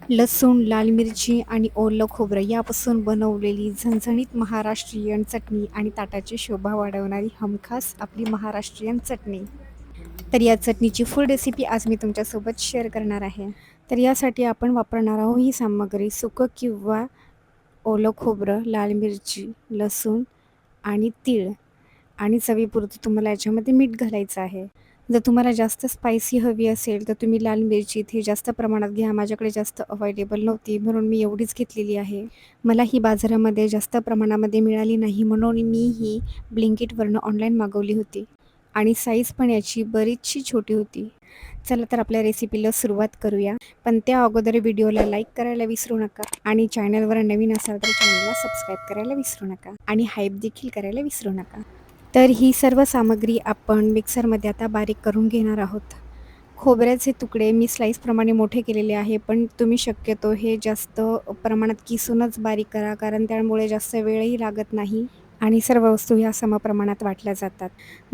लसूण, लाल मिरची आणि ओलं खोबरं यापासून बनवलेली झणझणीत महाराष्ट्रीयन चटणी आणि ताटाची शोभा वाढवणारी हमखास आपली महाराष्ट्रीयन चटणी. तर या चटणीची फुल रेसिपी आज मी तुमच्यासोबत शेअर करणार आहे. तर यासाठी आपण वापरणार आहोत ही सामग्री: सुकं किंवा ओलं खोबरं, लाल मिरची, लसूण आणि तीळ आणि चवीपुरतं तुम्हाला याच्यामध्ये मीठ घालायचं आहे. जर तुम्हाला जास्त स्पायसी हवी असेल, तर तुम्ही लाल मिरची इथे जास्त प्रमाणात घ्या. माझ्याकडे जास्त अवेलेबल नव्हती, म्हणून मी एवढीच घेतलेली आहे. मला ही बाजारामध्ये जास्त प्रमाणामध्ये मिळाली नाही, म्हणून मी ही Blinkitवरनं ऑनलाईन मागवली होती आणि साईज पण याची बरीचशी छोटी होती. चला तर आपल्या रेसिपीला सुरुवात करूया. पण त्या अगोदर व्हिडिओला लाईक करायला विसरू नका आणि चॅनलवर नवीन असाल तर चॅनलला सबस्क्राईब करायला विसरू नका आणि हाईप देखील करायला विसरू नका. तर ही सर्व सामग्री आपण मिक्सरमध्ये आता बारीक करून घेणार आहोत. खोबऱ्याचे तुकडे मी स्लाईसप्रमाणे मोठे केलेले आहे, पण तुम्ही शक्यतो हे जास्त प्रमाणात किसूनच बारीक करा, कारण त्यामुळे जास्त वेळही लागत नाही आणि सर्व वस्तू ह्या समप्रमाणात वाटल्या जातात.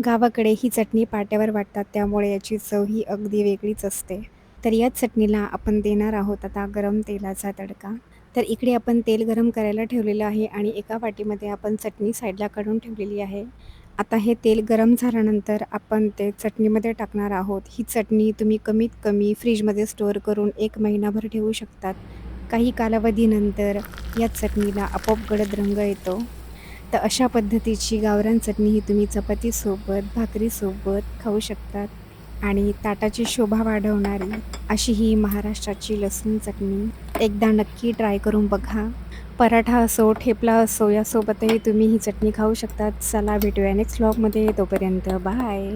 गावाकडे ही चटणी पाट्यावर वाटतात, त्यामुळे याची चव ही अगदी वेगळीच असते. तर या चटणीला आपण देणार आहोत आता गरम तेलाचा तडका. तर इकडे आपण तेल गरम करायला ठेवलेलं आहे आणि एका वाटीमध्ये आपण चटणी साईडला काढून ठेवलेली आहे. आता हे तेल गरम झाल्यानंतर आपण ते चटणीमध्ये टाकणार आहोत. ही चटणी तुम्ही कमीत कमी फ्रीजमध्ये स्टोअर करून 1 महिनाभर ठेवू शकतात. काही कालावधीनंतर या चटणीला आपोआप गडद रंग येतो. तर अशा पद्धतीची गावरान चटणी ही तुम्ही चपातीसोबत, भाकरीसोबत खाऊ शकतात आणि ताटाची शोभा वाढवणारी अशी ही महाराष्ट्राची लसूण चटणी एकदा नक्की ट्राय करून बघा. पराठा असो, ठेपला असो, यासोबतही तुम्ही ही चटणी खाऊ शकतात. चला भेटूया नेक्स्ट व्लॉगमध्ये. तोपर्यंत बाय.